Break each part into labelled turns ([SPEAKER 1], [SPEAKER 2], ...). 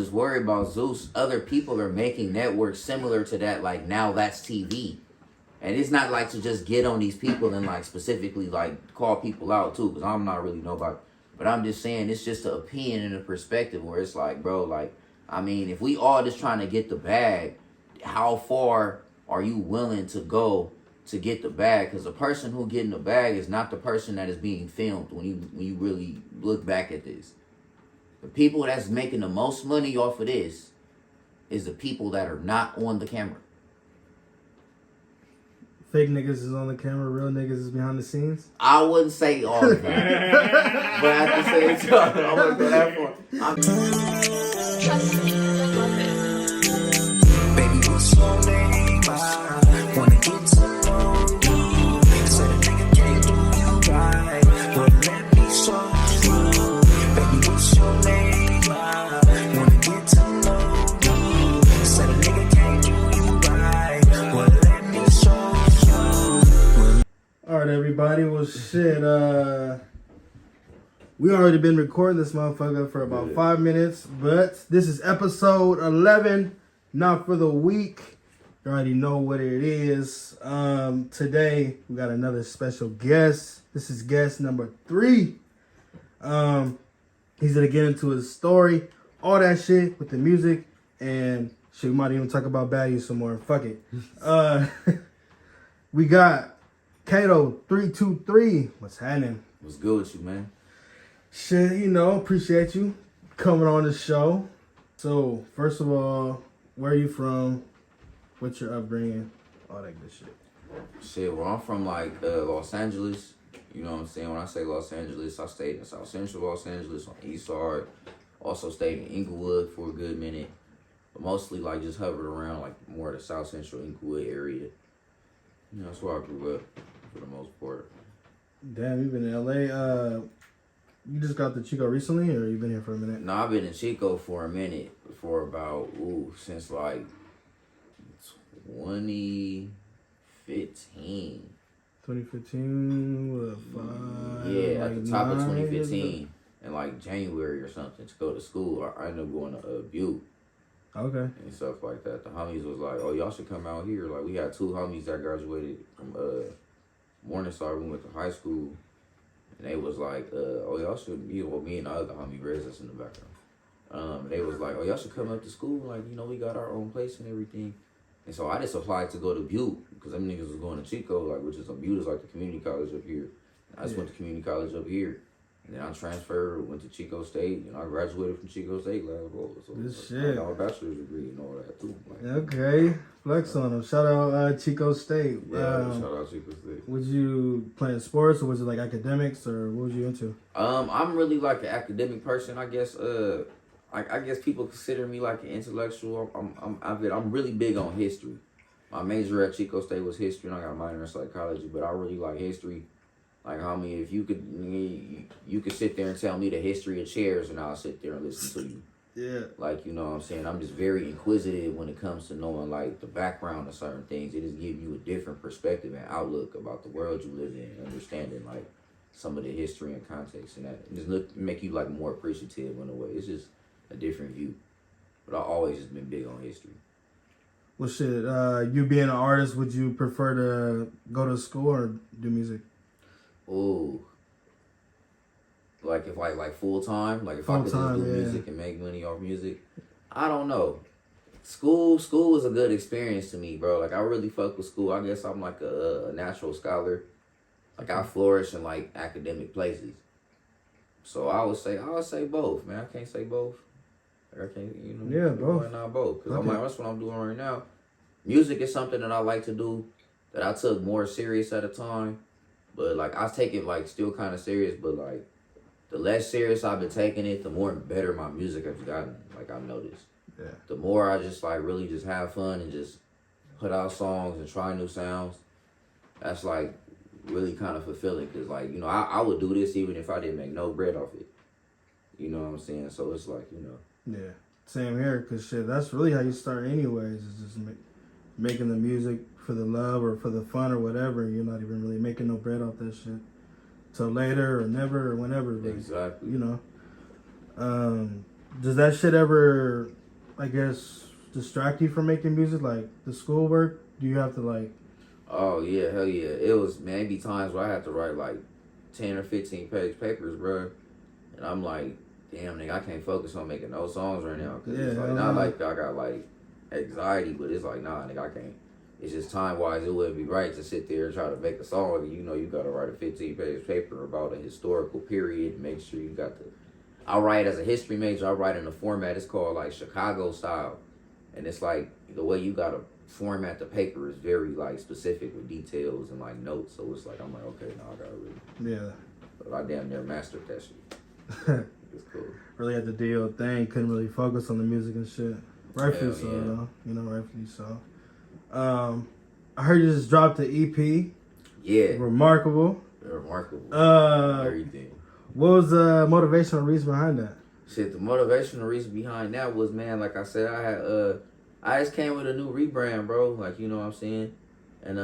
[SPEAKER 1] Just worry about Zeus. Other people are making networks similar to that. Like now, that's TV, and it's not like to just get on these people and like specifically like call people out too, because I'm not really nobody. But I'm just saying it's just an opinion and a perspective where it's like, bro, like I mean, if we all just trying to get the bag, how far are you willing to go to get the bag? Because the person who getting the bag is not the person that is being filmed. When you really look back at this. The people that's making the most money off of this is the people that are not on the camera.
[SPEAKER 2] Fake niggas is on the camera, real niggas is behind the scenes.
[SPEAKER 1] I wouldn't say all of that. But at the same time, I'm going to go that far.
[SPEAKER 3] Trust me, you'll love it.
[SPEAKER 4] Baby, what's your name? I wanna get to know you. Said a nigga can't do you right, but let me show you. Baby, what's your name? I wanna get to know you. Said a nigga can't do you right, but let me show you.
[SPEAKER 2] Alright, everybody. Well, shit, we already been recording this motherfucker for about 5 minutes, but this is episode 11, not for the week. You already know what it is. Today, we got another special guest. This is guest number 3. He's gonna get into his story, all that shit with the music, and shit, we might even talk about values some more. Fuck it. We got Kato323. What's happening?
[SPEAKER 1] What's good with you, man?
[SPEAKER 2] Shit, you know, appreciate you coming on the show. So, first of all, where are you from? What's your upbringing? All that good shit.
[SPEAKER 1] Shit, well, I'm from like Los Angeles. You know what I'm saying? When I say Los Angeles, I stayed in South Central Los Angeles on the East Side. Also stayed in Inglewood for a good minute. But mostly like just hovered around like more the South Central Inglewood area. You know, that's where I grew up for the most part.
[SPEAKER 2] Damn, you've been in LA. You just got to Chico recently, or you been here for a minute?
[SPEAKER 1] No, I've been in Chico for a minute, for about, since like 2015.
[SPEAKER 2] 2015, what, 5?
[SPEAKER 1] Yeah,
[SPEAKER 2] like
[SPEAKER 1] at the top of
[SPEAKER 2] 9,
[SPEAKER 1] 2015, in like January or something, to go to school. I ended up going to Butte.
[SPEAKER 2] Okay.
[SPEAKER 1] And stuff like that. The homies was like, oh, y'all should come out here. Like, we had 2 homies that graduated from Morningside. We went to high school. And they was like, oh, y'all should, me and the other homie, Rez, that's in the background. They was like, oh, y'all should come up to school. Like, you know, we got our own place and everything. And so I just applied to go to Butte, because them niggas was going to Chico, like, which is, Butte is like the community college up here. I just went to community college up here. And then I transferred, went to Chico State, and I graduated from Chico State last fall. So
[SPEAKER 2] This
[SPEAKER 1] I
[SPEAKER 2] shit.
[SPEAKER 1] got a bachelor's degree and all that, too. Like,
[SPEAKER 2] Okay. Flex on him. Shout out Chico State.
[SPEAKER 1] yeah, shout out Chico State.
[SPEAKER 2] Was you playing sports, or was it like academics, or what was you into?
[SPEAKER 1] I'm really like an academic person, I guess. I guess people consider me like an intellectual. I'm really big on history. My major at Chico State was history, and I got a minor in psychology. But I really like history. Like, homie, if you could sit there and tell me the history of chairs, and I'll sit there and listen to you.
[SPEAKER 2] Yeah.
[SPEAKER 1] Like, you know what I'm saying? I'm just very inquisitive when it comes to knowing, like, the background of certain things. It just gives you a different perspective and outlook about the world you live in, understanding, like, some of the history and context, and that it just make you, like, more appreciative in a way. It's just a different view. But I've always just been big on history.
[SPEAKER 2] Well, shit, you being an artist, would you prefer to go to school or do music?
[SPEAKER 1] Ooh. Like, if like full time? Like, if I could just do music and make money off music? I don't know. School was a good experience to me, bro. Like, I really fuck with school. I guess I'm like a natural scholar. Like, I flourish in, like, academic places. So I would say both, man. I can't say both. Like, I can't, you know.
[SPEAKER 2] Yeah, both.
[SPEAKER 1] Why not both? Because I'm like, that's what I'm doing right now. Music is something that I like to do, that I took more serious at a time. But, like, I take it, like, still kind of serious. But, like, the less serious I've been taking it, the more better my music has gotten. Like, I've noticed.
[SPEAKER 2] Yeah.
[SPEAKER 1] The more I just, like, really just have fun and just put out songs and try new sounds, that's, like, really kind of fulfilling. Because, like, you know, I would do this even if I didn't make no bread off it. You know what I'm saying? So it's like, you know.
[SPEAKER 2] Yeah. Same here, because shit, that's really how you start anyways, is just making the music for the love or for the fun or whatever. You're not even really making no bread off that shit till later or never or whenever.
[SPEAKER 1] Exactly.
[SPEAKER 2] You know. does that shit ever, I guess, distract you from making music? Like the schoolwork? Do you have to like?
[SPEAKER 1] Oh yeah, hell yeah. It was maybe times where I had to write like 10 or 15 page papers, bro. And I'm like, damn, nigga, I can't focus on making no songs right now. Cause it's like, not like I got like anxiety, but it's like, nah, nigga, I can't. It's just time wise, it wouldn't be right to sit there and try to make a song. And you know, you gotta write a 15 page paper about a historical period. Make sure you got the. I write as a history major. I write in a format. It's called like Chicago style, and it's like the way you gotta format the paper is very like specific with details and like notes. So it's like I'm like, okay, now I gotta really.
[SPEAKER 2] Yeah.
[SPEAKER 1] But I damn near mastered that shit. It's cool.
[SPEAKER 2] Really had to do your thing. Couldn't really focus on the music and shit. Rightfully so, though. You know, rightfully so. I heard you just dropped the EP.
[SPEAKER 1] Yeah.
[SPEAKER 2] Remarkable.
[SPEAKER 1] Remarkable. Everything.
[SPEAKER 2] What was the motivational reason behind that?
[SPEAKER 1] Shit, the motivational reason behind that was, man, like I said, I just came with a new rebrand, bro. Like, you know what I'm saying? And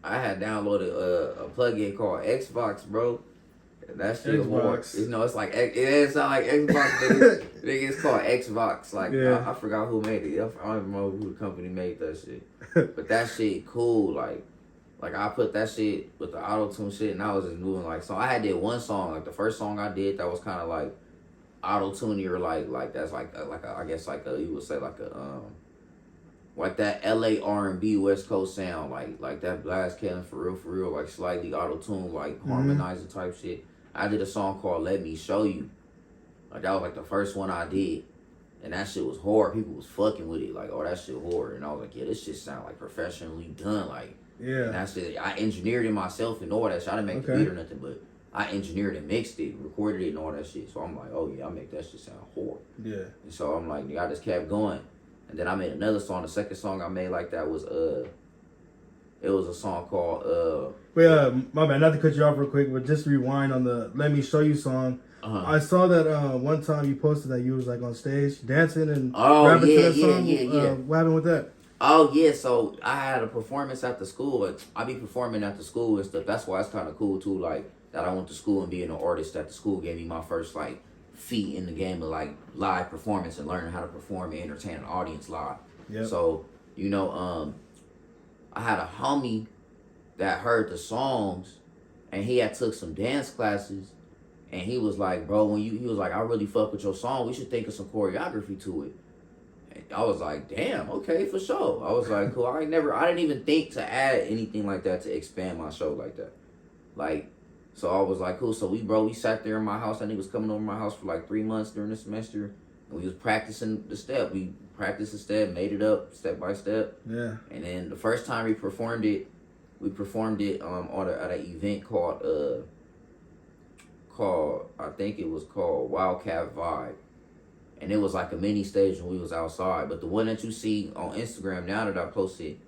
[SPEAKER 1] I had downloaded a plugin called Xbox, bro. And that shit
[SPEAKER 2] Xbox.
[SPEAKER 1] You know, it's like it sound like Xbox, but it's called Xbox. Like I forgot who made it. I don't even know who the company made that shit. But that shit cool. Like I put that shit with the auto-tune shit, and I was just moving like. So I had did one song. Like the first song I did, that was kind of like auto-tune or like that's like I guess like you would say like like that LA R&B West Coast sound, like that Blast Cannon for real, like slightly auto-tune, like harmonizer type shit. I did a song called Let Me Show You. Like that was like the first one I did. And that shit was hard. People was fucking with it. Like, oh, that shit hard. And I was like, yeah, this shit sound like professionally done. Like,
[SPEAKER 2] yeah.
[SPEAKER 1] And that shit, I engineered it myself and all that shit. I didn't make the beat or nothing, but I engineered and mixed it, recorded it and all that shit. So I'm like, oh yeah, I make that shit sound hard. Yeah. And so I'm like, I just kept going. And then I made another song. The second song I made like that was it was a song called
[SPEAKER 2] my bad, not to cut you off real quick, but just rewind on the Let Me Show You song. I saw that one time you posted that you was like on stage dancing and rapping to that song. Yeah. What happened with that?
[SPEAKER 1] Oh yeah, so I had a performance at the school. I be performing at the school and stuff. That's why it's kind of cool too. Like that, I went to school and being an artist at the school gave me my first like feet in the game of like live performance and learning how to perform and entertain an audience live. Yep. So you know, I had a homie that heard the songs, and he had took some dance classes. And he was like, bro, he was like, I really fuck with your song. We should think of some choreography to it. And I was like, damn, okay, for sure. I was like, cool. I didn't even think to add anything like that to expand my show like that. Like, so I was like, cool. So we sat there in my house. I think he was coming over my house for like 3 months during the semester. And we was practicing the step. We practiced the step, made it up step by step. Yeah. And then the first time we performed it at an event called I think it was called Wildcat Vibe. And it was like a mini stage when we was outside. But the one that you see on Instagram now that I posted,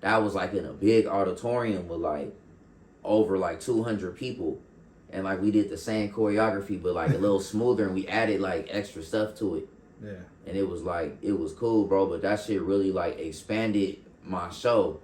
[SPEAKER 1] that was like in a big auditorium with like over like 200 people. And like we did the same choreography but like a little smoother, and we added like extra stuff to it. Yeah. And it was cool, bro. But that shit really like expanded my show.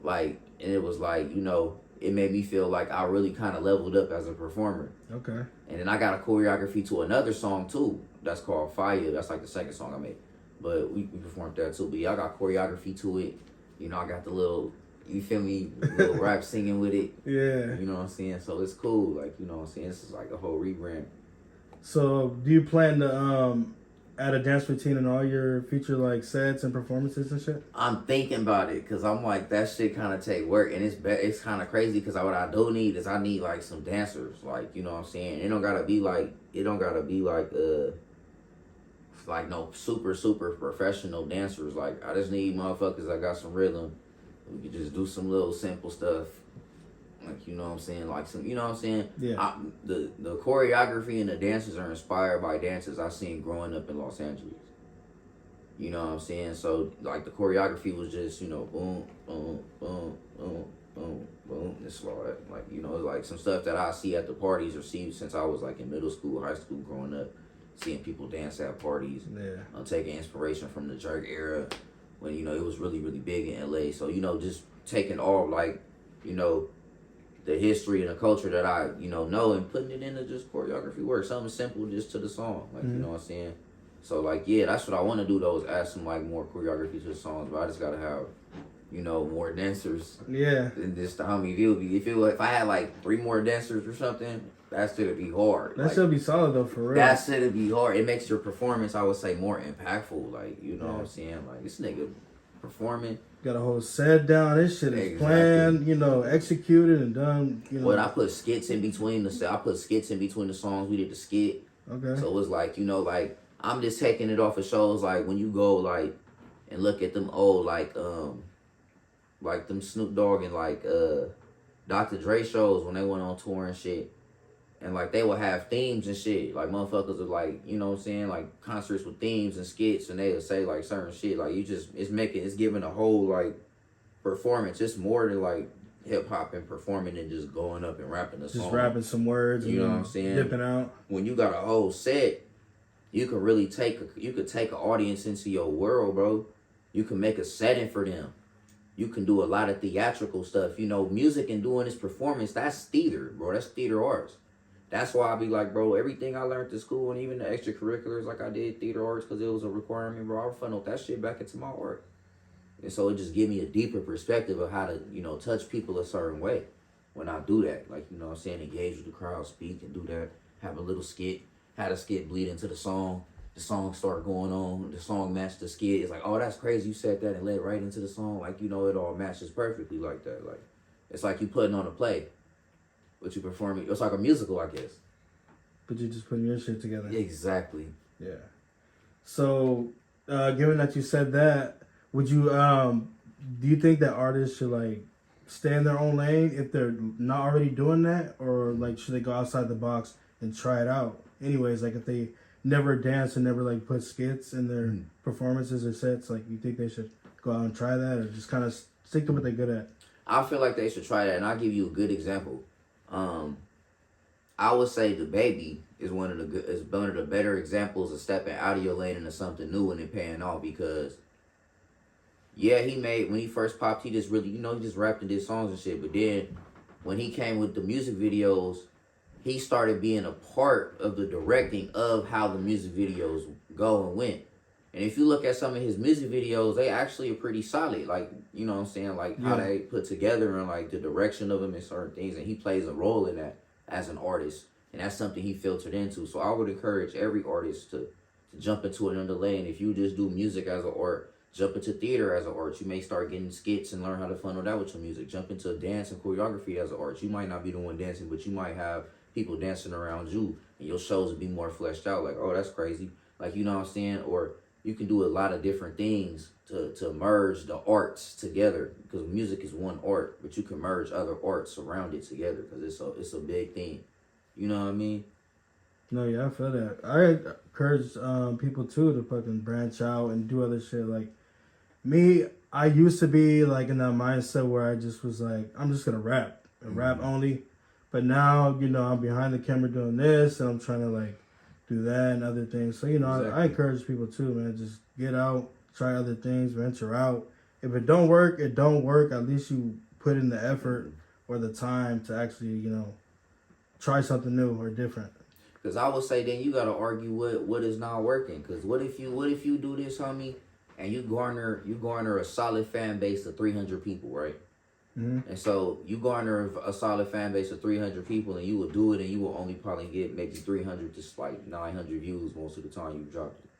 [SPEAKER 1] Like, and it was like, you know, it made me feel like I really kind of leveled up as a performer. Okay. And then I got a choreography to another song too. That's called Fire. That's like the second song I made. But we performed that too. But yeah, I got choreography to it. You know, I got the little, you feel me, little rap singing with it. Yeah. You know what I'm saying? So it's cool. Like, you know what I'm saying? This is like a whole rebrand.
[SPEAKER 2] So do you plan to add a dance routine in all your future like sets and performances and shit?
[SPEAKER 1] I'm thinking about it because I'm like, that shit kind of take work, and it's kind of crazy because what I do need is I need like some dancers, like, you know what I'm saying? It don't gotta be like no super professional dancers. Like I just need motherfuckers that got some rhythm. We could just do some little simple stuff. Like, you know what I'm saying? Like some, you know what I'm saying? Yeah. The choreography and the dances are inspired by dances I seen growing up in Los Angeles. You know what I'm saying? So like the choreography was just, you know, boom, boom, boom, boom, boom, boom, and slow. Like, you know, it's like some stuff that I see at the parties or see since I was like in middle school, high school, growing up, seeing people dance at parties. Yeah. I'm taking inspiration from the jerk era when, you know, it was really, really big in LA. So, you know, just taking all like, you know, the history and the culture that I, you know and putting it into just choreography work. Something simple just to the song. Like, you know what I'm saying? So like, yeah, that's what I want to do though, is add some like more choreography to the songs, but I just gotta have, more dancers
[SPEAKER 2] Yeah.
[SPEAKER 1] than just the homie Vilby. If I had like 3 more dancers or something, that shit'd be hard.
[SPEAKER 2] That
[SPEAKER 1] Like,
[SPEAKER 2] should be solid though, for real.
[SPEAKER 1] that shit'd be hard. It makes your performance, I would say, more impactful. Like, you know
[SPEAKER 2] Yeah.
[SPEAKER 1] what I'm saying? Like, this nigga performing.
[SPEAKER 2] Got a whole set down. This shit is
[SPEAKER 1] Exactly.
[SPEAKER 2] planned, executed and done.
[SPEAKER 1] But I put skits in between the songs. We did the skit.
[SPEAKER 2] Okay.
[SPEAKER 1] So it was like, like, I'm just taking it off of shows like when you go like and look at them old like them Snoop Dogg and like Dr. Dre shows when they went on tour and shit. And like they would have themes and shit. Like motherfuckers would like, you know what I'm saying, like concerts with themes and skits, and they would say like certain shit. Like it's giving a whole like performance. It's more than like hip hop and performing and just going up and rapping the song.
[SPEAKER 2] Just rapping some words,
[SPEAKER 1] You
[SPEAKER 2] and
[SPEAKER 1] know what I'm saying?
[SPEAKER 2] dipping out.
[SPEAKER 1] When you got a whole set, you can really take an audience into your world, bro. You can make a setting for them. You can do a lot of theatrical stuff. Music and doing this performance, that's theater, bro. That's theater arts. That's why I be like, bro, everything I learned at school and even the extracurriculars, like I did theater arts because it was a requirement, bro. I funneled that shit back into my art. And so it just gave me a deeper perspective of how to, touch people a certain way when I do that. Like, you know what I'm saying, engage with the crowd, speak and do that. Have a little skit. Had a skit bleed into the song. The song started going on. The song matched the skit. It's like, oh, that's crazy. You said that and led right into the song. Like, it all matches perfectly like that. Like, it's like you putting on a play. But you performing. It's like a musical, I guess.
[SPEAKER 2] But you just putting your shit together.
[SPEAKER 1] Exactly.
[SPEAKER 2] Yeah. So, given that you said that, would you do you think that artists should like stay in their own lane if they're not already doing that, or like should they go outside the box and try it out? Anyways, like if they never dance and never like put skits in their performances or sets, like you think they should go out and try that, or just kind of stick to what they're good at?
[SPEAKER 1] I feel like they should try that, and I'll give you a good example. I would say the Baby is one of the better examples of stepping out of your lane into something new and it paying off, because when he first popped, he just really, he just rapped and did songs and shit. But then when he came with the music videos, he started being a part of the directing of how the music videos go and went. And if you look at some of his music videos, they actually are pretty solid. Like, you know what I'm saying? Like how they put together and like the direction of them and certain things. And he plays a role in that as an artist. And that's something he filtered into. So I would encourage every artist to jump into another lane. If you just do music as an art, jump into theater as an art. You may start getting skits and learn how to funnel that with your music. Jump into dance and choreography as an art. You might not be the one dancing, but you might have people dancing around you. And your shows will be more fleshed out. Like, oh, that's crazy. Like, you know what I'm saying? Or you can do a lot of different things to merge the arts together, because music is one art, but you can merge other arts around it together because it's a big thing. You know what I mean?
[SPEAKER 2] No, yeah, I feel that. I encourage people too to fucking branch out and do other shit. Like me, I used to be like in that mindset where I just was like, I'm just gonna rap and rap only. But now, I'm behind the camera doing this, and I'm trying to like do that and other things. So,
[SPEAKER 1] Exactly.
[SPEAKER 2] I encourage people too, man. Just get out, try other things, venture out. If it don't work, it don't work. At least you put in the effort or the time to actually, try something new or different.
[SPEAKER 1] Because I would say then you got to argue what is not working. Because what if you do this, homie, and you garner a solid fan base of 300 people, right?
[SPEAKER 2] Mm-hmm.
[SPEAKER 1] And so you garner a solid fan base of 300 people, and you will do it, and you will only probably get maybe 300 to like 900 views most of the time you dropped it.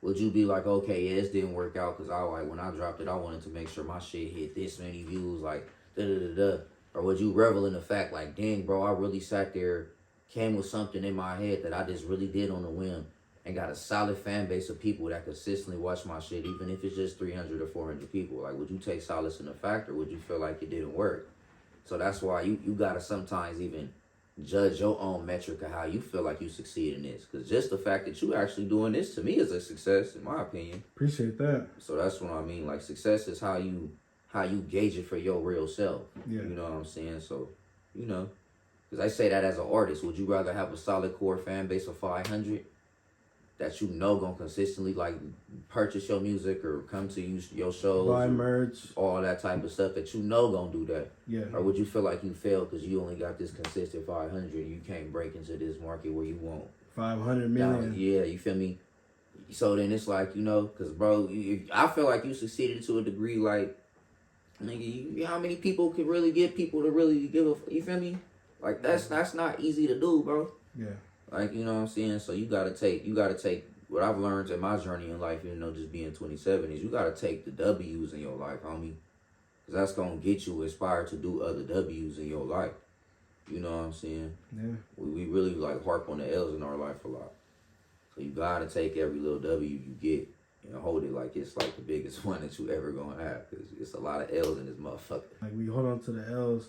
[SPEAKER 1] Would you be like, okay, yeah, this didn't work out because when I dropped it, I wanted to make sure my shit hit this many views, like da-da-da-da. Or would you revel in the fact like, dang, bro, I really sat there, came with something in my head that I just really did on a whim, and got a solid fan base of people that consistently watch my shit, even if it's just 300 or 400 people. Like, would you take solace in the fact, or would you feel like it didn't work? So that's why you got to sometimes even judge your own metric of how you feel like you succeed in this. Because just the fact that you actually doing this, to me, is a success, in my opinion.
[SPEAKER 2] Appreciate that.
[SPEAKER 1] So that's what I mean. Like, success is how you gauge it for your real self.
[SPEAKER 2] Yeah.
[SPEAKER 1] You know what I'm saying? So, because I say that as an artist, would you rather have a solid core fan base of 500 that gonna consistently like purchase your music or come to your shows,
[SPEAKER 2] buy merch,
[SPEAKER 1] all that type of stuff that gonna do that?
[SPEAKER 2] Yeah.
[SPEAKER 1] Or would you feel like you failed because you only got this consistent 500, you can't break into this market where you want
[SPEAKER 2] 500 million?
[SPEAKER 1] Yeah, you feel me? So then it's like, because, bro, I feel like you succeeded to a degree, like, nigga, how many people could really get people to really give a, you feel me? Like, that's not easy to do, bro.
[SPEAKER 2] Yeah.
[SPEAKER 1] Like, you know what I'm saying? So you gotta take what I've learned in my journey in life, just being 27, is you gotta take the W's in your life, homie. Because that's gonna get you inspired to do other W's in your life. You know what I'm saying?
[SPEAKER 2] Yeah.
[SPEAKER 1] We really, like, harp on the L's in our life a lot. So you gotta take every little W you get and hold it like it's like the biggest one that you ever gonna have. Because it's a lot of L's in this motherfucker.
[SPEAKER 2] Like, we hold on to the L's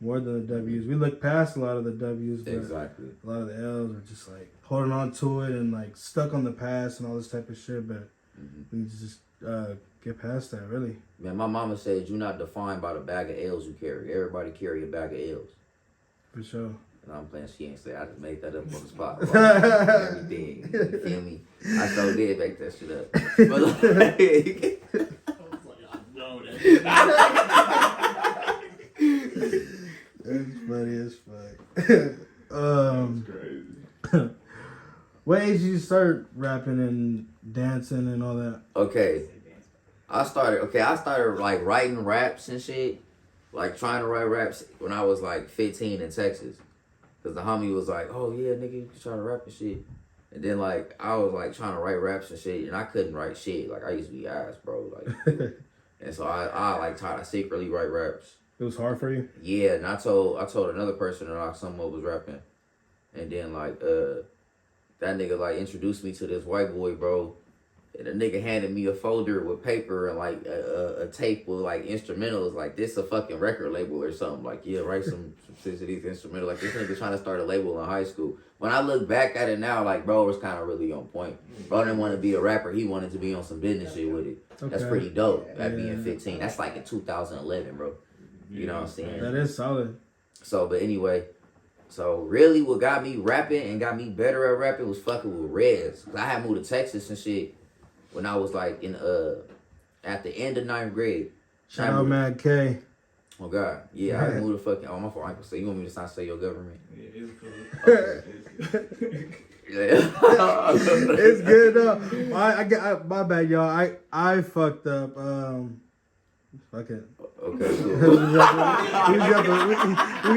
[SPEAKER 2] more than the W's. We look past a lot of the W's, but
[SPEAKER 1] Exactly.
[SPEAKER 2] a lot of the L's are just like holding on to it and like stuck on the past and all this type of shit. But we need to just get past that, really.
[SPEAKER 1] Man, my mama said you're not defined by the bag of L's you carry. Everybody carry a bag of L's.
[SPEAKER 2] For sure.
[SPEAKER 1] And I'm playing, she ain't say, I just made that up on the spot. Everything. You feel me? I so did make that shit up. But like,
[SPEAKER 2] That's funny as fuck.
[SPEAKER 5] Crazy.
[SPEAKER 2] What age did you start rapping and dancing and all that?
[SPEAKER 1] okay. I started like writing raps and shit. Like trying to write raps when I was like 15 in Texas. Cause the homie was like, oh yeah, nigga, you can try to rap and shit. And then like, I was like trying to write raps and shit and I couldn't write shit. Like I used to be ass, bro. Like, and so I like tried to secretly write raps.
[SPEAKER 2] It was hard for you?
[SPEAKER 1] Yeah, and I told another person that like someone was rapping. And then like, that nigga like introduced me to this white boy, bro. And the nigga handed me a folder with paper and like a tape with like instrumentals. Like, this a fucking record label or something. Like, yeah, write some shit to these instrumentals. Like, this nigga trying to start a label in high school. When I look back at it now, like, bro, it was kind of really on point. Bro didn't want to be a rapper. He wanted to be on some business shit with it. That's
[SPEAKER 2] Okay.
[SPEAKER 1] pretty dope at being 15. That's like in 2011, bro. You know what I'm saying?
[SPEAKER 2] That is solid.
[SPEAKER 1] So, but anyway, so really what got me rapping and got me better at rapping was fucking with Rez. Cause I had moved to Texas and shit when I was like in at the end of 9th grade.
[SPEAKER 2] Shout out Mad K.
[SPEAKER 1] Oh God, yeah, I moved to fucking. Oh my fault, I can say. You want me to not say your government?
[SPEAKER 5] Yeah, it's cool.
[SPEAKER 1] Okay.
[SPEAKER 2] It's good though. My bad, y'all. I fucked up. Fuck it.
[SPEAKER 1] Okay,
[SPEAKER 2] we
[SPEAKER 1] cool.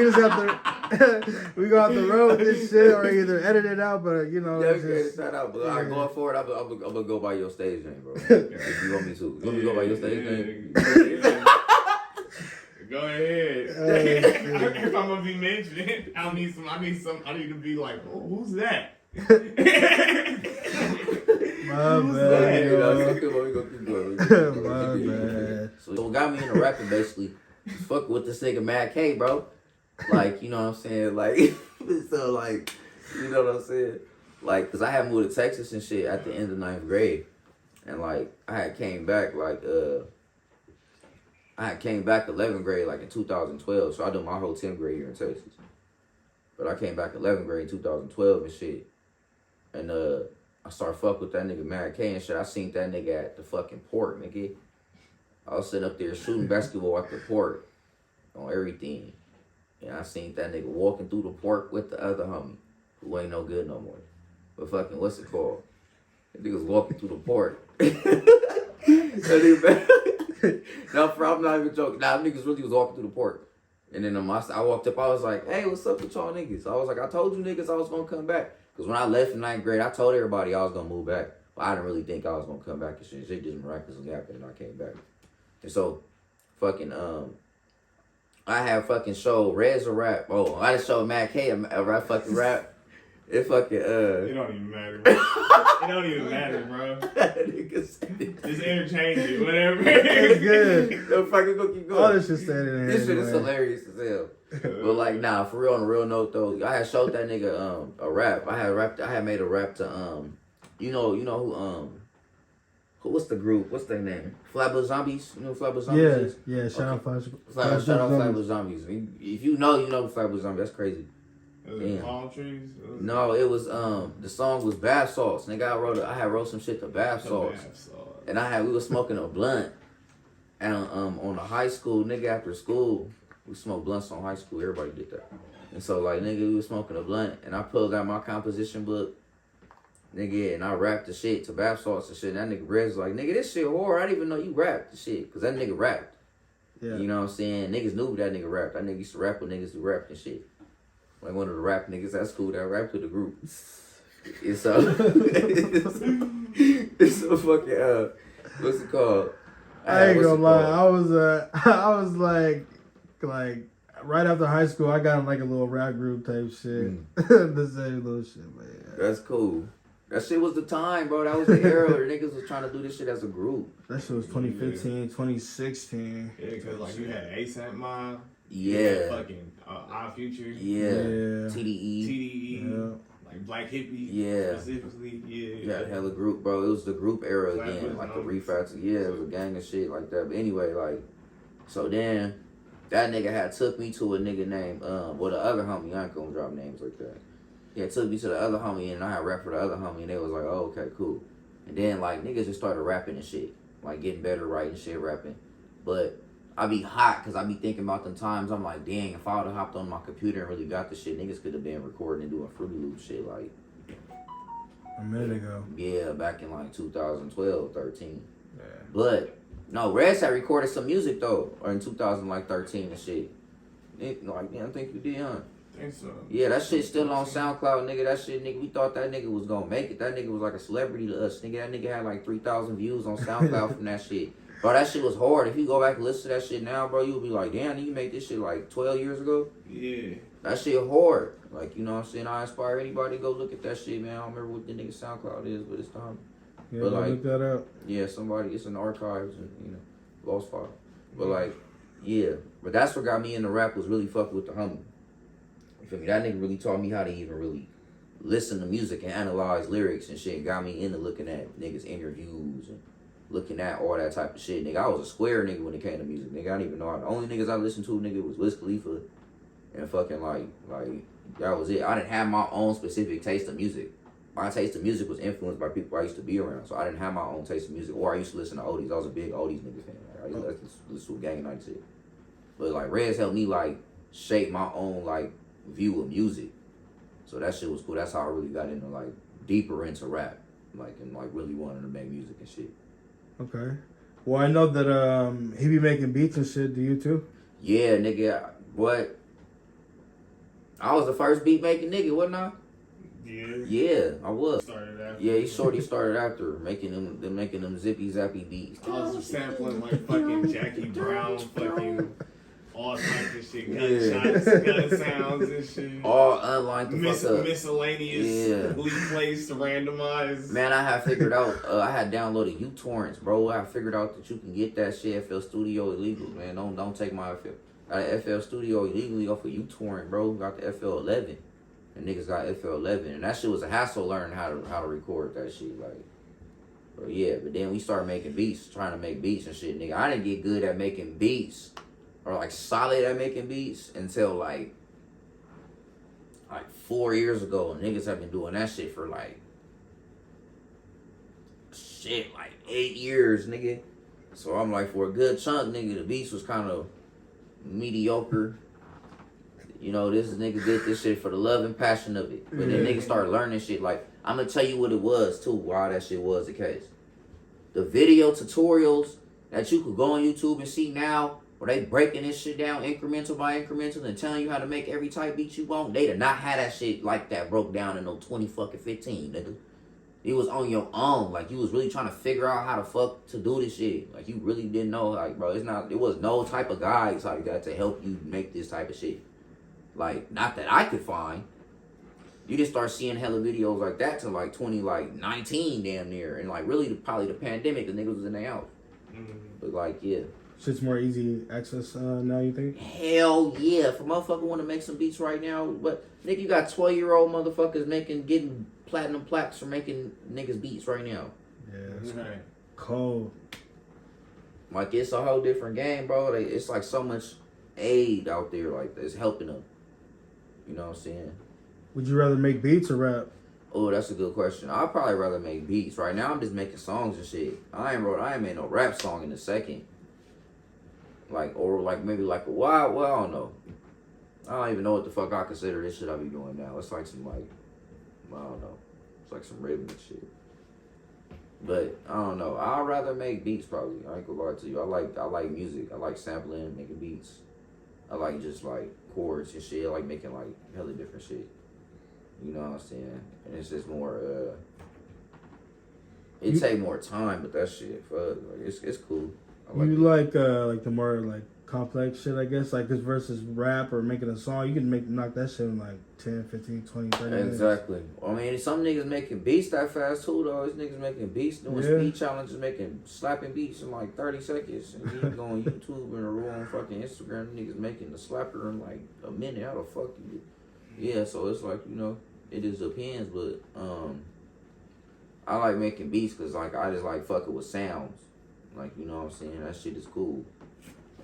[SPEAKER 2] just have to we go out the road with this shit or either edit it out, but
[SPEAKER 1] Yeah,
[SPEAKER 2] it's
[SPEAKER 1] okay,
[SPEAKER 2] just,
[SPEAKER 1] shout out. But all right, going forward, I'm gonna go by your stage name, bro. If you want me to. You want me to go by your stage name?
[SPEAKER 5] Go ahead. If I'm gonna be mentioned, I need to be like, oh, who's that?
[SPEAKER 2] my
[SPEAKER 1] Yeah,
[SPEAKER 2] bad,
[SPEAKER 1] you know,
[SPEAKER 2] y'all.
[SPEAKER 1] keep going, we gonna keep going.
[SPEAKER 2] My bad.
[SPEAKER 1] So what got me into rapping basically was fuck with this nigga Mad K, bro. Like, you know what I'm saying? Like, so like, you know what I'm saying? Like, cause I had moved to Texas and shit at the end of 9th grade. And like, I had came back like, I had came back 11th grade like in 2012. So I did my whole 10th grade year in Texas. But I came back 11th grade in 2012 and shit. And I started fuck with that nigga Mad K and shit. I seen that nigga at the fucking port, nigga. I was sitting up there shooting basketball at the port on everything. And I seen that nigga walking through the port with the other homie who ain't no good no more. But fucking, what's it called? That nigga was walking through the port. No, I'm not even joking. Nah, niggas really was walking through the port. And then I walked up, I was like, hey, what's up with y'all niggas? I was like, I told you niggas I was gonna come back. Because when I left in 9th grade, I told everybody I was gonna move back. But I didn't really think I was gonna come back and shit. Shit just miraculously happened and I came back. And so, fucking, I had fucking showed Rez a rap. Oh, I just showed Mad K a rap, fucking rap. It fucking,
[SPEAKER 5] It don't even matter, bro. It don't even matter, bro.
[SPEAKER 1] nigga said it.
[SPEAKER 5] Just interchange it, whatever.
[SPEAKER 2] It's good.
[SPEAKER 1] No, fucking go keep going.
[SPEAKER 2] All this shit staying in
[SPEAKER 1] This shit
[SPEAKER 2] here.
[SPEAKER 1] is hilarious as hell. But like, nah, for real, on a real note though, I had showed that nigga a rap. I had made a rap to you know who what's the group? What's their name? Flatbush Zombies. You know who Flatbush Zombies
[SPEAKER 2] Yeah,
[SPEAKER 1] is?
[SPEAKER 2] yeah. Shout out
[SPEAKER 1] Shout out Flatbush Zombies. If you know Flatbush Zombies. That's crazy.
[SPEAKER 5] Damn. Palm trees?
[SPEAKER 1] No, it was the song was Bath Salts. Nigga, I had wrote some shit to Bath Salts. And we was smoking a blunt and on the high school, nigga, after school, we smoked blunts on high school, everybody did that. And so like nigga, we was smoking a blunt and I pulled out my composition book Nigga, and I rapped the shit to bath salts and shit. And that nigga Rez was like, nigga, this shit hard. I didn't even know you rapped the shit. Cause that nigga rapped.
[SPEAKER 2] Yeah.
[SPEAKER 1] You know what I'm saying? Niggas knew that nigga rapped. That nigga used to rap with niggas who rapped and shit. Like one of the rap niggas, that's cool. That rapped with the group. It's so it's so fucking what's it called?
[SPEAKER 2] I ain't
[SPEAKER 1] What's
[SPEAKER 2] gonna
[SPEAKER 1] it
[SPEAKER 2] lie.
[SPEAKER 1] called?
[SPEAKER 2] I was like right after high school, I got in like a little rap group type shit. The same little shit, man.
[SPEAKER 1] That's cool. That shit was the time, bro. That was the era where niggas was trying to do this shit as a group.
[SPEAKER 2] That shit was 2015, 2016.
[SPEAKER 5] Yeah, because like you had ASAP Mob.
[SPEAKER 1] Yeah.
[SPEAKER 5] You had fucking Odd Future.
[SPEAKER 1] Yeah. TDE.
[SPEAKER 5] TDE.
[SPEAKER 2] Yeah.
[SPEAKER 5] Like Black Hippie.
[SPEAKER 1] Yeah.
[SPEAKER 5] Specifically. Yeah.
[SPEAKER 1] Yeah, hella group, bro. It was the group era
[SPEAKER 5] Black
[SPEAKER 1] again.
[SPEAKER 5] was
[SPEAKER 1] Like the
[SPEAKER 5] known.
[SPEAKER 1] refactor. Yeah, it was a gang of shit like that. But anyway, like, so then that nigga had took me to a nigga named, well, the other homie. I ain't gonna drop names like that. Yeah, took me to the other homie, and I had rap for the other homie, and they was like, oh, okay, cool. And then, like, niggas just started rapping and shit. Like, getting better writing shit, rapping. But I be hot, because I be thinking about them times. I'm like, dang, if I would have hopped on my computer and really got the shit, niggas could have been recording and doing Fruity Loops shit, like,
[SPEAKER 2] A minute ago.
[SPEAKER 1] yeah, back in, like, 2012, 13.
[SPEAKER 2] Yeah.
[SPEAKER 1] But, no, Rez had recorded some music, though, or in 2013 and shit. Like, yeah, I think you did, huh?
[SPEAKER 5] I think so.
[SPEAKER 1] Yeah, that shit's still on SoundCloud, nigga. That shit, nigga, we thought that nigga was gonna make it. That nigga was like a celebrity to us, nigga. That nigga had like 3,000 views on SoundCloud from that shit. Bro, that shit was hard. If you go back and listen to that shit now, bro, you'll be like, damn, you made this shit like 12 years ago?
[SPEAKER 5] Yeah.
[SPEAKER 1] That shit hard. Like, you know what I'm saying? I inspire anybody to go look at that shit, man. I don't remember what the nigga SoundCloud is, but it's time.
[SPEAKER 2] Yeah,
[SPEAKER 1] But, like,
[SPEAKER 2] look that up.
[SPEAKER 1] Yeah, somebody, it's in the archives and, you know, lost file. But, like, yeah. But that's what got me into rap was really fucking with the homie. You feel me? That nigga really taught me how to even really listen to music and analyze lyrics and shit. Got me into looking at niggas' interviews and looking at all that type of shit. Nigga, I was a square nigga when it came to music. Nigga, I didn't even know how. The only niggas I listened to, nigga, was Wiz Khalifa and fucking, like, that was it. I didn't have my own specific taste of music. My taste of music was influenced by people I used to be around. So I didn't have my own taste of music. Or I used to listen to oldies. I was a big oldies nigga fan. Like, I used to listen to Gang of 96. But, like, Rez helped me, like, shape my own, like, view of music. So that shit was cool. That's how I really got into, like, deeper into rap. Like, and, like, really wanted to make music and shit.
[SPEAKER 2] Okay. Well, I know that he be making beats and shit. Do you too?
[SPEAKER 1] Yeah, nigga. What? I was the first beat making nigga, wasn't I?
[SPEAKER 5] Yeah.
[SPEAKER 1] Yeah, I was.
[SPEAKER 5] Started after.
[SPEAKER 1] Yeah, he started after making them zippy zappy beats.
[SPEAKER 5] I was just sampling like fucking Jackie Brown, fucking all types of shit, gunshots, gun sounds and shit.
[SPEAKER 1] All unlined the fuck up.
[SPEAKER 5] Miscellaneously placed, randomized.
[SPEAKER 1] Man, I had figured out, I had downloaded uTorrents, bro. I figured out that you can get that shit FL Studio illegal, man. Don't take my FL. Got an FL Studio illegally off of uTorrent, bro. Got the FL11. And niggas got FL11. And that shit was a hassle learning how to record that shit, like. But yeah, but then we started making beats, trying to make beats and shit, nigga. I didn't get good at making beats, or like solid at making beats until like 4 years ago. And niggas have been doing that shit for like 8 years, nigga. So I'm like, for a good chunk, nigga, the beats was kind of mediocre. You know, this nigga did this shit for the love and passion of it. But then niggas started learning shit. Like, I'm gonna tell you what it was too, why that shit was the case. The video tutorials that you could go on YouTube and see now, where they breaking this shit down incremental by incremental and telling you how to make every type beat you want, they did not have that shit like that broke down in no 2015, nigga. It was on your own. Like, you was really trying to figure out how the fuck to do this shit. Like, you really didn't know. Like, bro, it was no type of guides like that to help you make this type of shit. Like, not that I could find. You just start seeing hella videos like that to like 2019 damn near. And like really probably the pandemic, the niggas was in their house. But like, yeah.
[SPEAKER 2] Shit's more easy access now, you think?
[SPEAKER 1] Hell yeah. If a motherfucker want to make some beats right now, but nigga, you got 12-year-old motherfuckers getting platinum plaques for making niggas beats right now.
[SPEAKER 2] Yeah, it's
[SPEAKER 5] Right.
[SPEAKER 2] cold.
[SPEAKER 1] Like, it's a whole different game, bro. It's like so much aid out there like that's helping them. You know what I'm saying?
[SPEAKER 2] Would you rather make beats or rap?
[SPEAKER 1] Oh, that's a good question. I'd probably rather make beats. Right now, I'm just making songs and shit. I ain't made no rap song in a second. Like, or like maybe like a while. Well, I don't know. I don't even know what the fuck I consider this shit I be doing now. It's like some like, I don't know, It's like some rhythmic shit. But I don't know. I'd rather make beats probably. I ain't gonna lie to you. I like music. I like sampling, making beats. I like just like chords and shit. I like making like hella different shit. You know what I'm saying? And it's just more it take more time, but that shit, fuck, like it's cool. I
[SPEAKER 2] You like the more like complex shit, I guess, like this versus rap or making a song. You can knock that shit in like 10, 15, 20, 30 minutes.
[SPEAKER 1] Exactly. I mean, some niggas making beats that fast too, though. These niggas making beats, doing speed challenges, making slapping beats in like 30 seconds. And you go on YouTube and or on fucking Instagram, niggas making the slapper in like a minute. How the fuck you? Yeah, so it's like, you know, it just depends, but I like making beats because like I just like fucking with sounds. Like, you know what I'm saying? That shit is cool.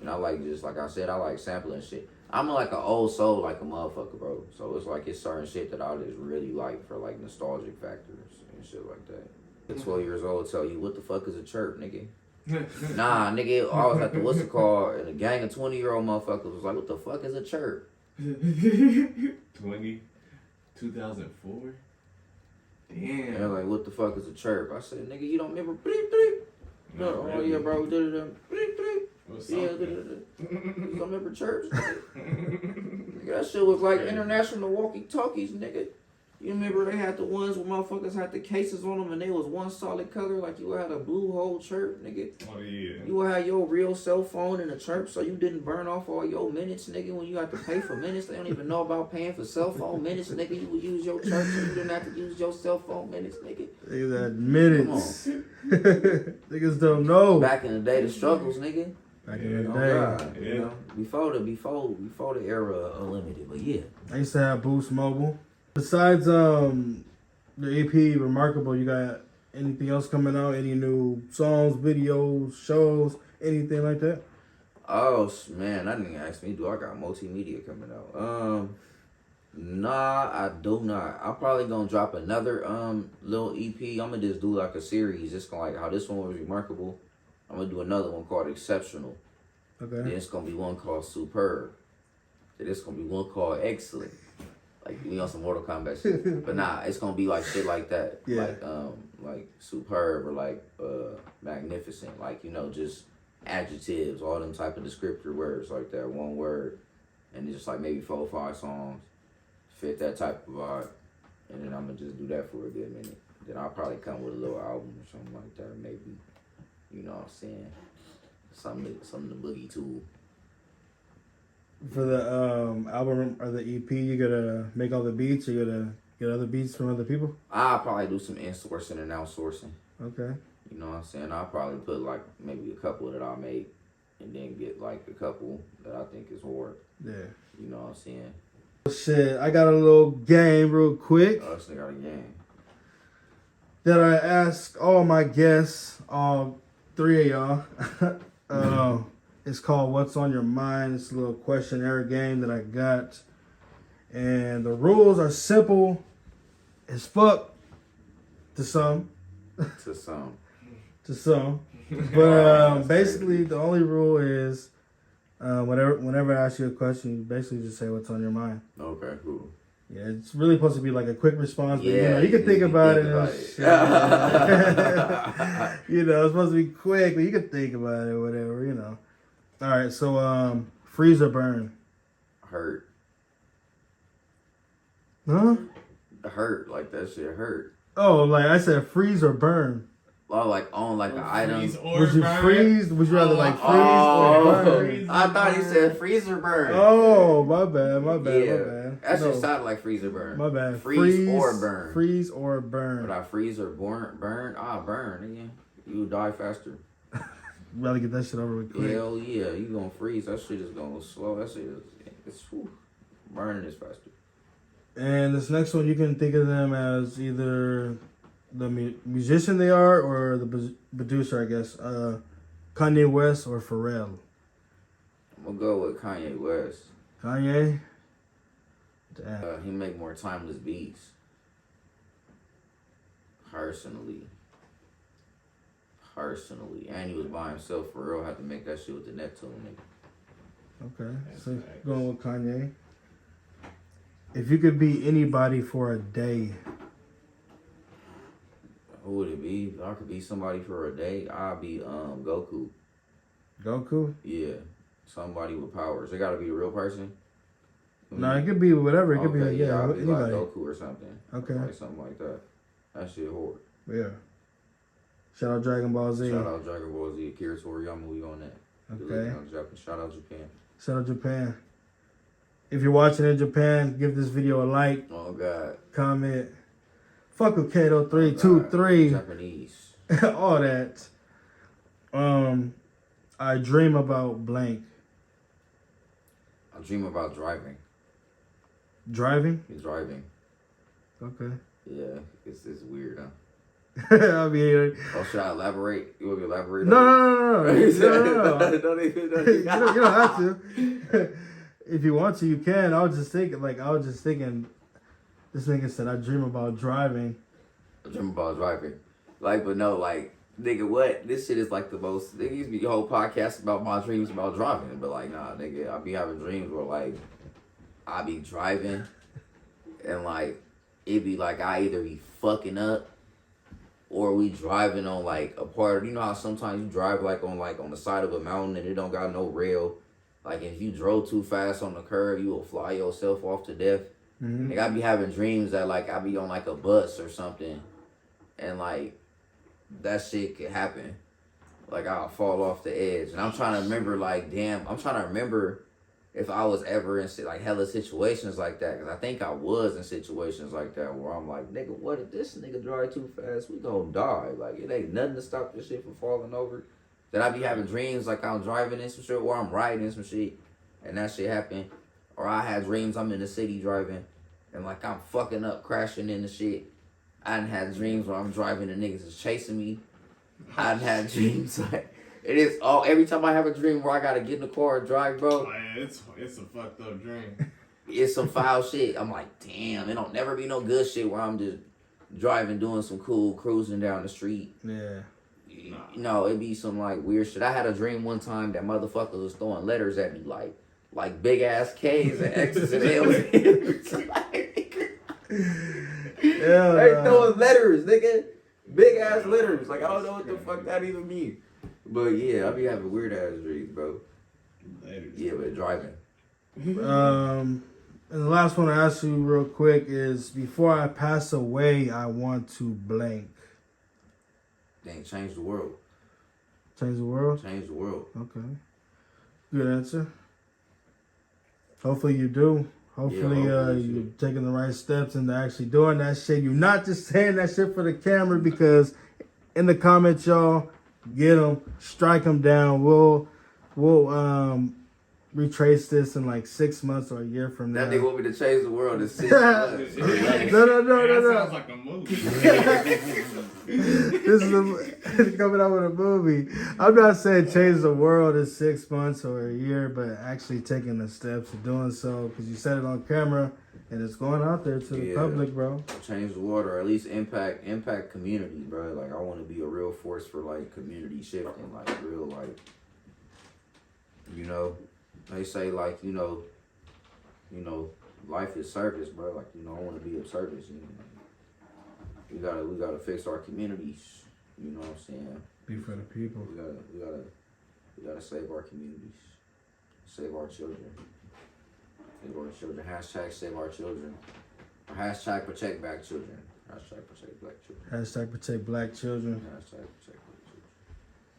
[SPEAKER 1] And I like just, like I said, I like sampling shit. I'm like an old soul, like a motherfucker, bro. So it's like, it's certain shit that I just really like for like nostalgic factors and shit like that. At 12 years old, tell you, what the fuck is a chirp, nigga? Nah, nigga, I was at the what's it called, and a gang of 20-year-old motherfuckers was like, what the fuck is a chirp?
[SPEAKER 5] 2004? Damn.
[SPEAKER 1] They're like, what the fuck is a chirp? I said, nigga, you don't remember bleep bleep? No,
[SPEAKER 5] really.
[SPEAKER 1] Oh yeah, bro, did it bleep bleep.
[SPEAKER 5] What's
[SPEAKER 1] Yeah,
[SPEAKER 5] something?
[SPEAKER 1] you don't remember chirps? Nigga, that shit was like international walkie-talkies, nigga. You remember they had the ones where motherfuckers had the cases on them and they was one solid color, like you had a blue hole chirp, nigga.
[SPEAKER 5] Oh yeah.
[SPEAKER 1] You would have your real cell phone in a chirp so you didn't burn off all your minutes, nigga. When you had to pay for minutes, they don't even know about paying for cell phone minutes, nigga. You would use your chirp so you didn't have to use your cell phone minutes, nigga.
[SPEAKER 2] Niggas had minutes. Niggas don't know.
[SPEAKER 1] Back in the day, the struggles, nigga.
[SPEAKER 2] Back in the
[SPEAKER 1] Oh,
[SPEAKER 2] day.
[SPEAKER 1] God, you know, before the era of Unlimited, but yeah.
[SPEAKER 2] I used to have Boost Mobile. Besides the EP Remarkable, you got anything else coming out? Any new songs, videos, shows, anything like that?
[SPEAKER 1] Oh man, that nigga asked me, do I got multimedia coming out? Nah, I do not. I'm probably gonna drop another little EP. I'm gonna just do like a series. It's gonna like how this one was Remarkable. I'm gonna do another one called Exceptional.
[SPEAKER 2] Okay.
[SPEAKER 1] Then it's gonna be one called Superb. Then it's gonna be one called Excellent. Like we on some Mortal Kombat shit. But nah, it's gonna be like shit like that.
[SPEAKER 2] Yeah.
[SPEAKER 1] Like Superb or like Magnificent. Like, you know, just adjectives, all them type of descriptor words like that, one word. And it's just like maybe 4 or 5 songs. Fit that type of vibe. And then I'm gonna just do that for a good minute. Then I'll probably come with a little album or something like that, maybe. You know what I'm saying? Something to boogie to.
[SPEAKER 2] For the album or the EP, you gotta make all the beats. You gotta get other beats from other people.
[SPEAKER 1] I'll probably do some insourcing and outsourcing.
[SPEAKER 2] Okay.
[SPEAKER 1] You know what I'm saying? I'll probably put like maybe a couple that I made and then get like a couple that I think is hard.
[SPEAKER 2] Yeah.
[SPEAKER 1] You know what I'm saying?
[SPEAKER 2] Shit, I got a little game real quick
[SPEAKER 1] Oh, this nigga got a game.
[SPEAKER 2] that I ask all my guests, all 3 of y'all. It's called What's on Your Mind. It's a little questionnaire game that I got. And the rules are simple as fuck to some.
[SPEAKER 1] To some.
[SPEAKER 2] To some. But basically, the only rule is whenever I ask you a question, you basically just say what's on your mind.
[SPEAKER 1] Okay, cool.
[SPEAKER 2] Yeah, it's really supposed to be like a quick response, but
[SPEAKER 1] Yeah,
[SPEAKER 2] you can think about it.
[SPEAKER 1] it.
[SPEAKER 2] You know, it's supposed to be quick, but you can think about it, whatever, you know. All right, so freeze or burn?
[SPEAKER 1] Hurt.
[SPEAKER 2] Huh?
[SPEAKER 1] Hurt. Like that shit hurt.
[SPEAKER 2] Oh, like I said, freeze or burn.
[SPEAKER 1] Oh, like on like an item.
[SPEAKER 2] Would you freeze? Would you rather like freeze or burn?
[SPEAKER 1] I thought he said freeze or burn.
[SPEAKER 2] Oh, my bad.
[SPEAKER 1] Yeah,
[SPEAKER 2] That
[SPEAKER 1] that shit sounded like freeze or burn.
[SPEAKER 2] My bad.
[SPEAKER 1] Freeze or burn.
[SPEAKER 2] Freeze or burn.
[SPEAKER 1] But I freeze or burn. Burn again. You would die faster.
[SPEAKER 2] Rather get that shit over with quick.
[SPEAKER 1] Hell yeah, you gonna freeze. That shit is gonna slow. That shit is whew. Burning is faster.
[SPEAKER 2] And this next one, you can think of them as either the musician they are or the producer, I guess. Kanye West or Pharrell.
[SPEAKER 1] I'm gonna go with Kanye West.
[SPEAKER 2] Kanye? Damn.
[SPEAKER 1] He make more timeless beats. Personally. And he was by himself for real. Had to make that shit with the Neptune nigga.
[SPEAKER 2] Okay, so going with Kanye. If you could be anybody for a day,
[SPEAKER 1] Who would it be? If I could be somebody for a day, I'd be Goku.
[SPEAKER 2] Goku?
[SPEAKER 1] Yeah. Somebody with powers. They gotta be a real person.
[SPEAKER 2] No, it could be whatever. It could be
[SPEAKER 1] I'd be
[SPEAKER 2] anybody.
[SPEAKER 1] like Goku or something.
[SPEAKER 2] Okay.
[SPEAKER 1] Like something like that. That shit hard.
[SPEAKER 2] Yeah. Shout out Dragon Ball Z.
[SPEAKER 1] Shout out Dragon Ball Z. Akira Toriyama, we on that.
[SPEAKER 2] Okay.
[SPEAKER 1] Shout out Japan.
[SPEAKER 2] Shout out Japan. If you're watching in Japan, give this video a like,
[SPEAKER 1] Oh God.
[SPEAKER 2] comment. Fuck with Kato323.
[SPEAKER 1] Japanese.
[SPEAKER 2] All that. I dream about blank.
[SPEAKER 1] I dream about driving.
[SPEAKER 2] Driving?
[SPEAKER 1] Driving.
[SPEAKER 2] Okay.
[SPEAKER 1] Yeah, it's weird, huh?
[SPEAKER 2] I mean,
[SPEAKER 1] Oh, should I elaborate? You want me to elaborate?
[SPEAKER 2] no.
[SPEAKER 1] Don't even.
[SPEAKER 2] You don't have to. If you want to, you can. I was just thinking, this nigga said, I dream about driving.
[SPEAKER 1] I dream about driving. Like, but no, like, nigga, what? This shit is like the most. Nigga used to be a whole podcast about my dreams about driving. But, like, nah, nigga, I be having dreams where, like, I be driving and, like, it be like I either be fucking up or we driving on, like, a part. You know how sometimes you drive, like, on the side of a mountain and it don't got no rail. Like, if you drove too fast on the curb, you will fly yourself off to death.
[SPEAKER 2] Mm-hmm.
[SPEAKER 1] Like, I be having dreams that, like, I be on, like, a bus or something. And, like, that shit could happen. Like, I'll fall off the edge. And I'm trying to remember, like, damn, I'm trying to remember if I was ever in, like, hella situations like that. Because I think I was in situations like that where I'm like, nigga, what if this nigga drive too fast? We gonna die. Like, it ain't nothing to stop this shit from falling over. That I be having dreams like I'm driving in some shit or I'm riding in some shit and that shit happen. Or I had dreams I'm in the city driving and like I'm fucking up, crashing in the shit. I done had dreams where I'm driving and niggas is chasing me. I done had dreams like it is all every time I have a dream where I gotta get in the car and drive, bro.
[SPEAKER 5] Oh, yeah, it's a fucked up dream.
[SPEAKER 1] It's some foul shit. I'm like, damn, it don't never be no good shit where I'm just driving, doing some cool cruising down the street.
[SPEAKER 2] Yeah.
[SPEAKER 1] No, it'd be some like weird shit. I had a dream one time that motherfucker was throwing letters at me like big ass K's and X's and L's.
[SPEAKER 2] Yeah,
[SPEAKER 1] they throwing letters, nigga. Big ass letters. Like I don't know what the fuck that even mean. But yeah, I be having weird ass dreams, bro. Yeah, but driving.
[SPEAKER 2] And the last one I ask you real quick is, before I pass away, I want to blank.
[SPEAKER 1] Dang, change the world.
[SPEAKER 2] Change the world?
[SPEAKER 1] Change the world.
[SPEAKER 2] Okay. Good answer. Hopefully you do. Hopefully, you're taking the right steps into actually doing that shit. You're not just saying that shit for the camera, because in the comments, y'all, get them, strike them down. We'll retrace this in like 6 months or a year from now.
[SPEAKER 1] That nigga want me to change the world in 6 months.
[SPEAKER 2] No.
[SPEAKER 5] That sounds like a movie.
[SPEAKER 2] This is coming out with a movie. I'm not saying change the world in 6 months or a year, but actually taking the steps of doing so, because you said it on camera and it's going out there to the public, bro.
[SPEAKER 1] Change the world, or at least impact community, bro. Like I want to be a real force for like community shifting, like real, like, you know, they say like, you know, life is service, bro. Like, you know, I want to be of service. You know, we gotta fix our communities. You know what I'm saying?
[SPEAKER 2] Be for the people.
[SPEAKER 1] We gotta save our communities, save our children, save our children. Hashtag save our children. Or hashtag protect black children. Hashtag protect black children.
[SPEAKER 2] Hashtag protect black children.
[SPEAKER 1] Hashtag protect black children.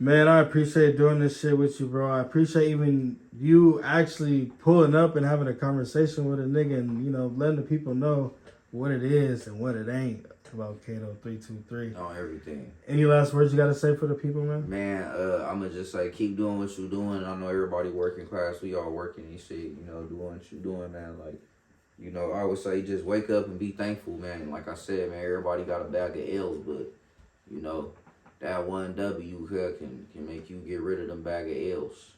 [SPEAKER 2] Man, I appreciate doing this shit with you, bro. I appreciate even you actually pulling up and having a conversation with a nigga and, you know, letting the people know what it is and what it ain't about Kato323.
[SPEAKER 1] On everything.
[SPEAKER 2] Any last words you got to say for the people, man?
[SPEAKER 1] Man, I'm going to just say, keep doing what you're doing. I know everybody working class. We all working and shit, you know, doing what you're doing, man. Like, you know, I would say just wake up and be thankful, man. Like I said, man, everybody got a bag of L's, but, you know, that one W here can make you get rid of them bag of L's.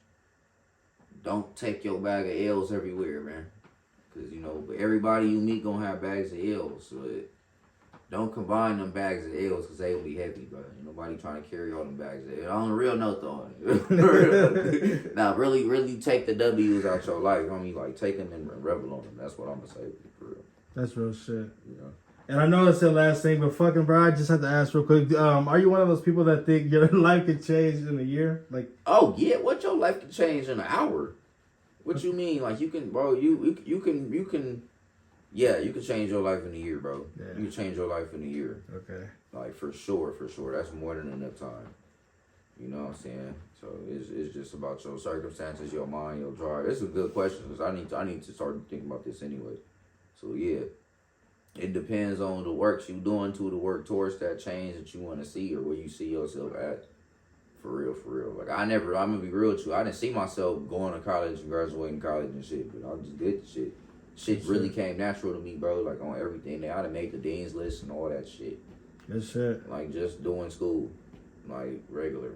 [SPEAKER 1] Don't take your bag of L's everywhere, man. Because, you know, everybody you meet gonna have bags of L's. So don't combine them bags of L's because they will be heavy, bro. Ain't nobody trying to carry all them bags of L's. On a real note, though. Now, really take the W's out your life. I mean, like, take them and rebel on them. That's what I'm going to say, for real.
[SPEAKER 2] That's real shit.
[SPEAKER 1] You know?
[SPEAKER 2] And I know it's the last thing, but fucking bro, I just have to ask real quick. Are you one of those people that think your life could change in a year? Like,
[SPEAKER 1] oh yeah, what your life can change in an hour? What you mean? Like you can, bro? You can. Yeah, you can change your life in a year, bro.
[SPEAKER 2] Yeah.
[SPEAKER 1] You can change your life in a year.
[SPEAKER 2] okay,
[SPEAKER 1] Like for sure. That's more than enough time. You know what I'm saying? So it's just about your circumstances, your mind, your drive. It's a good question because I need to start thinking about this anyway. So yeah, it depends on the work you doing to work towards that change that you want to see or where you see yourself at. For real. Like I'm gonna be real with you. I didn't see myself going to college and graduating college and shit, but I just did the shit. Shit really came natural to me, bro. Like on everything. I done made the dean's list and all that shit.
[SPEAKER 2] good shit.
[SPEAKER 1] Like just doing school, like regular.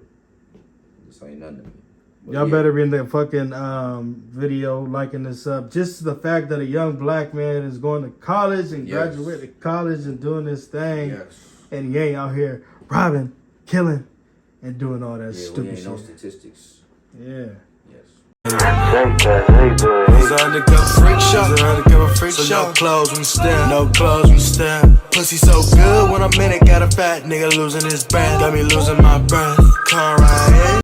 [SPEAKER 1] This ain't nothing to me. But
[SPEAKER 2] Y'all
[SPEAKER 1] yeah.
[SPEAKER 2] better be in the fucking video liking this up. Just the fact that a young black man is going to college and
[SPEAKER 1] Yes.
[SPEAKER 2] graduating college and doing this thing,
[SPEAKER 1] Yes.
[SPEAKER 2] and he ain't out here robbing, killing, and doing all that
[SPEAKER 1] Yeah, we
[SPEAKER 2] stupid
[SPEAKER 1] ain't
[SPEAKER 2] shit.
[SPEAKER 1] no statistics.
[SPEAKER 2] Yeah.
[SPEAKER 1] Yes.
[SPEAKER 6] It's an undercover freak show. So no clothes when you stare. Pussy so good when I'm in it. Got a fat nigga losing his breath. Got me losing my breath. Come right in.